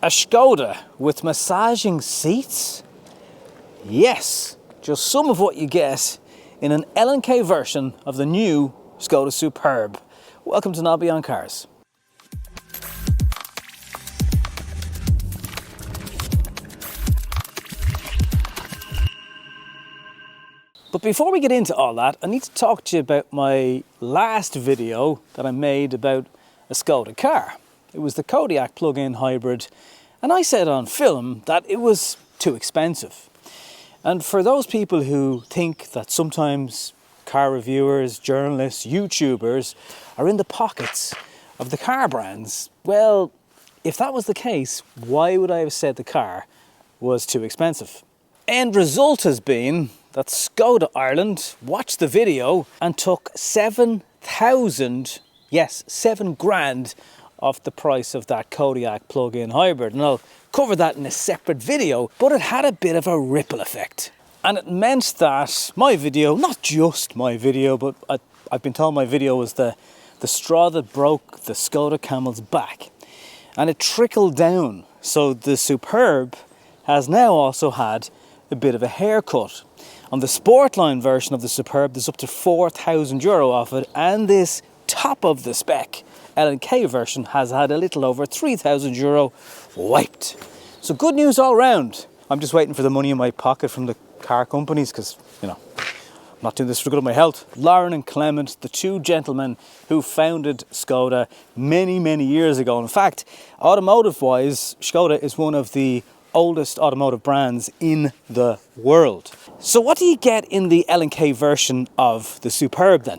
A Škoda with massaging seats? Yes, just some of what you get in an L&K version of the new Škoda Superb. Welcome to Not Beyond Cars. But before we get into all that, I need to talk to you about my last video that I made about a Škoda car. It was the Kodiaq plug-in hybrid, and I said on film that it was too expensive. And for those people who think that sometimes car reviewers, journalists, YouTubers are in the pockets of the car brands, well, if that was the case, why would I have said the car was too expensive? End result has been that Škoda Ireland watched the video and took 7,000, yes, 7 grand off the price of that Kodiaq plug-in hybrid. And I'll cover that in a separate video, but it had a bit of a ripple effect. And it meant that my video, not just my video, but I've been told my video was the straw that broke the Škoda camel's back. And it trickled down. So the Superb has now also had a bit of a haircut. On the Sportline version of the Superb, there's up to €4,000 off it, and this top of the spec L&K version has had a little over €3,000 wiped. So good news all round. I'm just waiting for the money in my pocket from the car companies because, you know, I'm not doing this for good of my health. Lauren and Clement, the two gentlemen who founded Škoda many, many years ago. In fact, automotive-wise, Škoda is one of the oldest automotive brands in the world. So what do you get in the L&K version of the Superb then?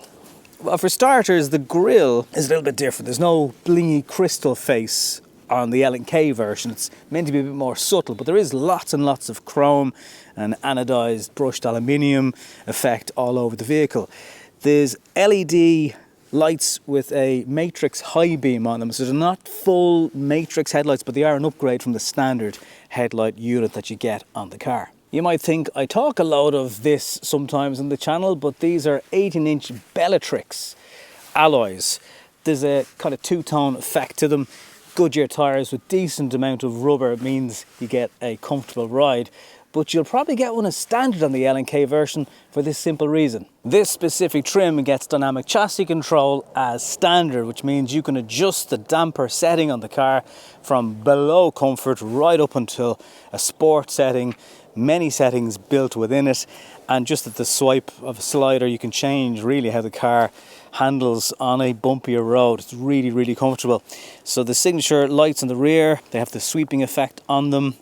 Well, for starters, the grille is a little bit different. There's no blingy crystal face on the L&K version. It's meant to be a bit more subtle, but there is lots and lots of chrome and anodized brushed aluminium effect all over the vehicle. There's LED lights with a matrix high beam on them, so they're not full matrix headlights, but they are an upgrade from the standard headlight unit that you get on the car. You might think I talk a load of this sometimes on the channel, but these are 18-inch Bellatrix alloys. There's a kind of two-tone effect to them. Goodyear tyres with decent amount of rubber means you get a comfortable ride, but you'll probably get one as standard on the L&K version for this simple reason. This specific trim gets dynamic chassis control as standard, which means you can adjust the damper setting on the car from below comfort right up until a sport setting, many settings built within it, and just at the swipe of a slider you can change really how the car handles on a bumpier road. It's really, really comfortable. So the signature lights on the rear, they have the sweeping effect on them.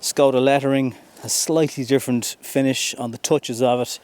Škoda lettering, a slightly different finish on the touches of it.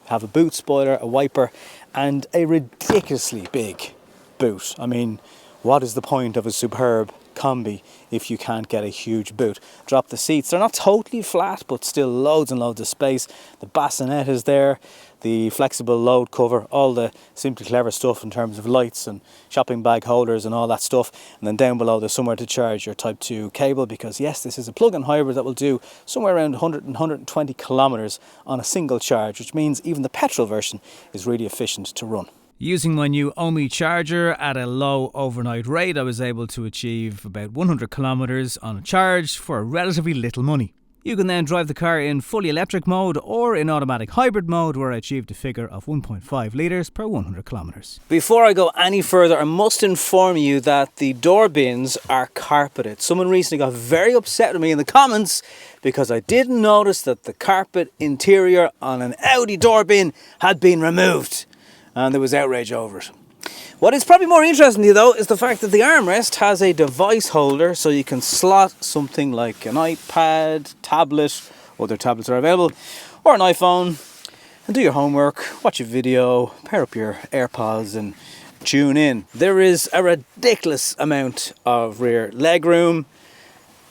Have a boot spoiler, a wiper, and a ridiculously big boot. I mean, what is the point of a Superb combi if you can't get a huge boot? Drop the seats. They're not totally flat, but still loads and loads of space. The bassinet is there, the flexible load cover, all the Simply Clever stuff in terms of lights and shopping bag holders and all that stuff. And then down below there's somewhere to charge your Type 2 cable, because yes, this is a plug-in hybrid that will do somewhere around 100 and 120 kilometers on a single charge, which means even the petrol version is really efficient to run. Using my new Ohmi charger at a low overnight rate, I was able to achieve about 100 kilometers on a charge for relatively little money. You can then drive the car in fully electric mode or in automatic hybrid mode, where I achieved a figure of 1.5 litres per 100 kilometres. Before I go any further, I must inform you that the door bins are carpeted. Someone recently got very upset with me in the comments because I didn't notice that the carpet interior on an Audi door bin had been removed, and there was outrage over it. What is probably more interesting to you though is the fact that the armrest has a device holder, so you can slot something like an iPad, tablet, other tablets are available, or an iPhone, and do your homework, watch a video, pair up your AirPods and tune in. There is a ridiculous amount of rear legroom,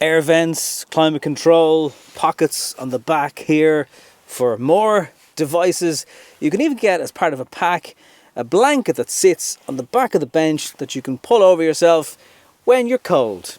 air vents, climate control, pockets on the back here for more devices. You can even get, as part of a pack, a blanket that sits on the back of the bench that you can pull over yourself when you're cold.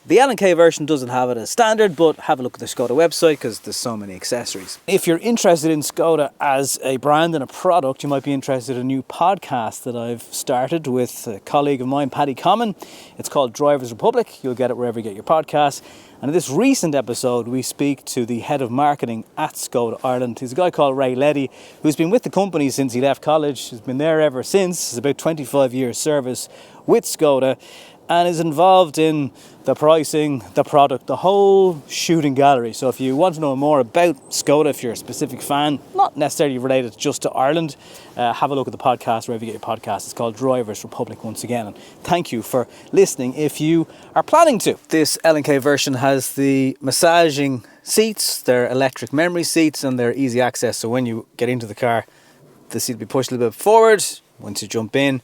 The L&K version doesn't have it as standard, but have a look at the Skoda website because there's so many accessories. If you're interested in Skoda as a brand and a product, you might be interested in a new podcast that I've started with a colleague of mine, Paddy Common. It's called Drivers Republic. You'll get it wherever you get your podcasts. And in this recent episode, we speak to the head of marketing at Škoda Ireland. He's a guy called Ray Leddy, who's been with the company since he left college. He's been there ever since. It's about 25 years service with Skoda, and is involved in the pricing, the product, the whole shooting gallery. So if you want to know more about Skoda, if you're a specific fan, not necessarily related just to Ireland, have a look at the podcast wherever you get your podcast. It's called Drivers Republic once again. And thank you for listening if you are planning to. This L&K version has the massaging seats, they're electric memory seats, and they're easy access. So when you get into the car, the seat will be pushed a little bit forward. Once you jump in,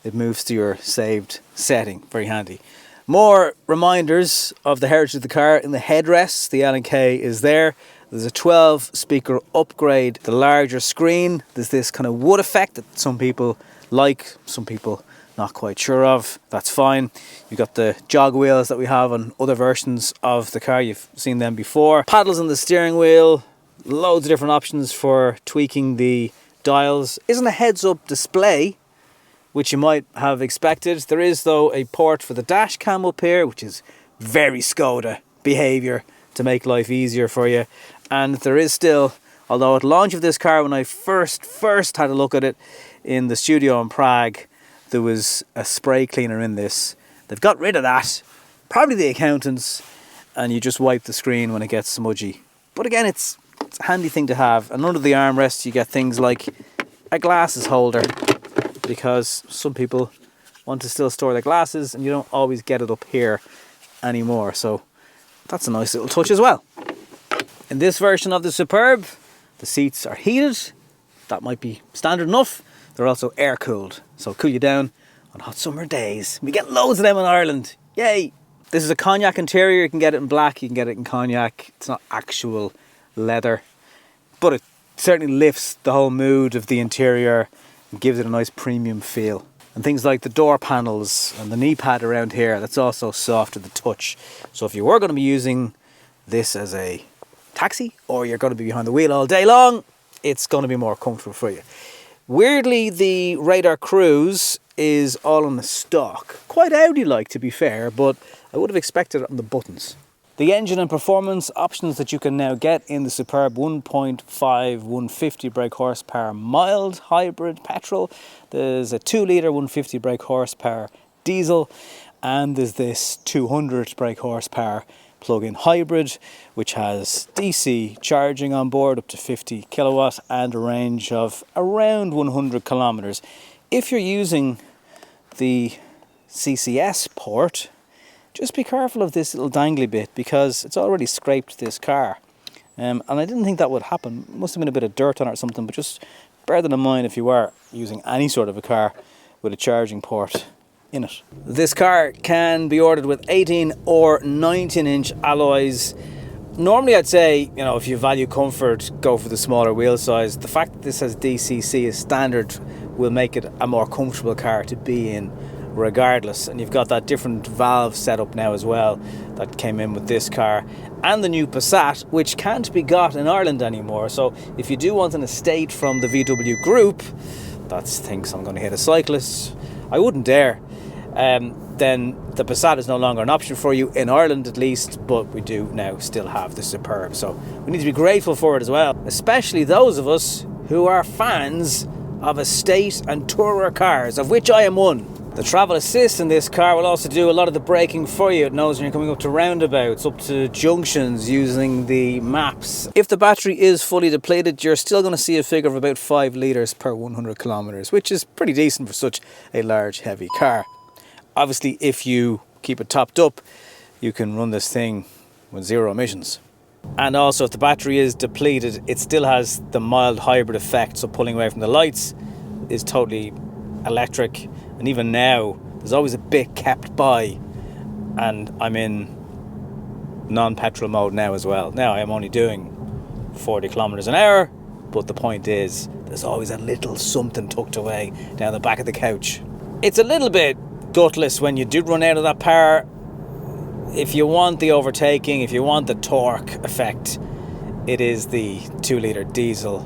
it moves to your saved setting. Very handy. More reminders of the heritage of the car in the headrests. The L&K is there. There's a 12 speaker upgrade, the larger screen. There's this kind of wood effect that some people like, some people not quite sure of. That's fine. You've got the jog wheels that we have on other versions of the car. You've seen them before. Paddles on the steering wheel. Loads of different options for tweaking the dials. Isn't a heads-up display, which you might have expected. There is, though, a port for the dash cam up here, which is very Skoda behaviour to make life easier for you. And there is still, although at launch of this car, when I first had a look at it in the studio in Prague, there was a spray cleaner in this. They've got rid of that, probably the accountants, and you just wipe the screen when it gets smudgy. But again, it's a handy thing to have. And under the armrest, you get things like a glasses holder, because some people want to still store their glasses and you don't always get it up here anymore. So that's a nice little touch as well. In this version of the Superb, the seats are heated. That might be standard enough. They're also air cooled, so cool you down on hot summer days. We get loads of them in Ireland. Yay! This is a cognac interior. You can get it in black, you can get it in cognac. It's not actual leather, but it certainly lifts the whole mood of the interior and gives it a nice premium feel. And things like the door panels and the knee pad around here, that's also soft to the touch. So if you were going to be using this as a taxi, or you're going to be behind the wheel all day long, it's going to be more comfortable for you. Weirdly, the Radar Cruise is all on the stock. Quite Audi-like, to be fair, but I would have expected it on the buttons. The engine and performance options that you can now get in the Superb: 1.5 150 brake horsepower mild hybrid petrol. There's a 2-litre 150 brake horsepower diesel, and there's this 200 brake horsepower plug-in hybrid, which has DC charging on board up to 50 kilowatt and a range of around 100 kilometers. If you're using the CCS port, just be careful of this little dangly bit, because it's already scraped this car. And I didn't think that would happen. Must have been a bit of dirt on it or something, but just bear that in mind if you are using any sort of a car with a charging port in it. This car can be ordered with 18 or 19-inch alloys. Normally I'd say, you know, if you value comfort, go for the smaller wheel size. The fact that this has DCC as standard will make it a more comfortable car to be in regardless. And you've got that different valve setup now as well that came in with this car, and the new Passat, which can't be got in Ireland anymore. So if you do want an estate from the VW group that thinks I'm going to hit a cyclist, I wouldn't dare, then the Passat is no longer an option for you in Ireland, at least. But we do now still have the Superb, so we need to be grateful for it as well, especially those of us who are fans of estate and tourer cars, of which I am one. The travel assist in this car will also do a lot of the braking for you. It knows when you're coming up to roundabouts, up to junctions, using the maps. If the battery is fully depleted, you're still going to see a figure of about 5 litres per 100 kilometres, which is pretty decent for such a large, heavy car. Obviously, if you keep it topped up, you can run this thing with 0 emissions. And also, if the battery is depleted, it still has the mild hybrid effect, so pulling away from the lights is totally electric. And even now, there's always a bit kept by, and I'm in non-petrol mode now as well. Now I am only doing 40 kilometers an hour, but the point is, there's always a little something tucked away down the back of the couch. It's a little bit gutless when you do run out of that power. if you want the overtaking, if you want the torque effect, it is the 2-litre diesel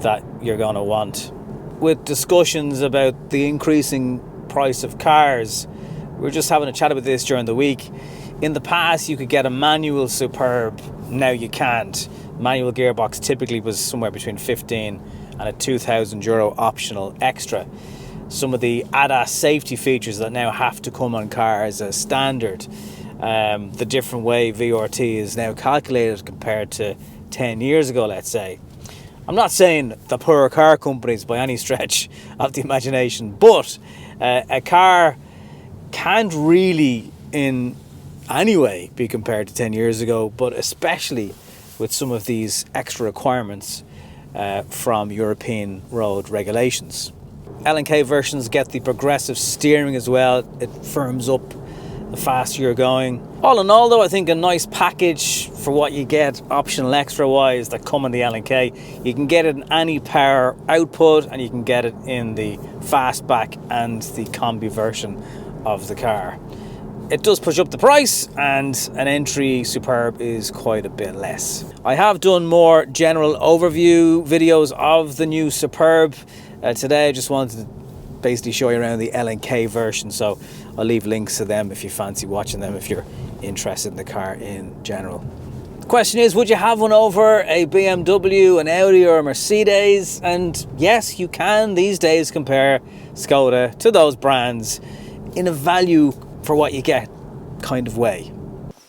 that you're going to want. With discussions about the increasing price of cars, we were just having a chat about this during the week. In the past, you could get a manual Superb. Now you can't. Manual gearbox typically was somewhere between 15 and a €2,000 optional extra. Some of the ADAS safety features that now have to come on cars as standard. The different way VRT is now calculated compared to 10 years ago, let's say. I'm not saying the poorer car companies by any stretch of the imagination, but a car can't really in any way be compared to 10 years ago, but especially with some of these extra requirements from European road regulations. L&K versions get the progressive steering as well. It firms up the faster you're going. All in all though, I think a nice package for what you get optional extra wise that come in the L&K. You can get it in any power output, and you can get it in the fastback and the combi version of the car. It does push up the price, and an entry Superb is quite a bit less. I have done more general overview videos of the new Superb. Today I just wanted to basically show you around the L&K version, so I'll leave links to them if you fancy watching them, if you're interested in the car in general. The question is, would you have one over a BMW, an Audi or a Mercedes? And yes, you can these days compare Skoda to those brands in a value for what you get kind of way.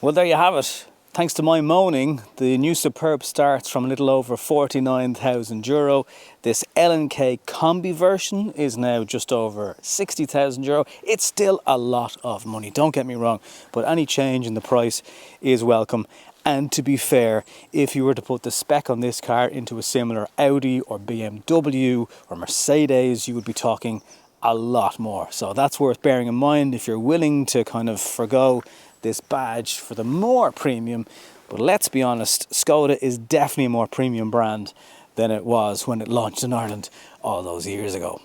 Well, there you have it. Thanks to my moaning, the new Superb starts from a little over €49,000. This L&K combi version is now just over €60,000. It's still a lot of money, don't get me wrong, but any change in the price is welcome. And to be fair, if you were to put the spec on this car into a similar Audi or BMW or Mercedes, you would be talking a lot more. So that's worth bearing in mind if you're willing to kind of forgo this badge for the more premium. But let's be honest, Skoda is definitely a more premium brand than it was when it launched in Ireland all those years ago.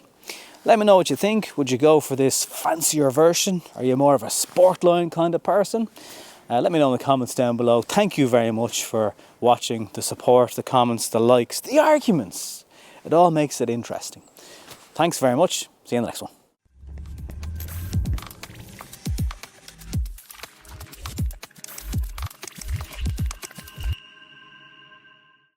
Let me know what you think. Would you go for this fancier version? Are you more of a Sportline kind of person? Let me know in the comments down below. Thank you very much for watching, the support, the comments, the likes, the arguments. It all makes it interesting. Thanks very much. See you in the next one.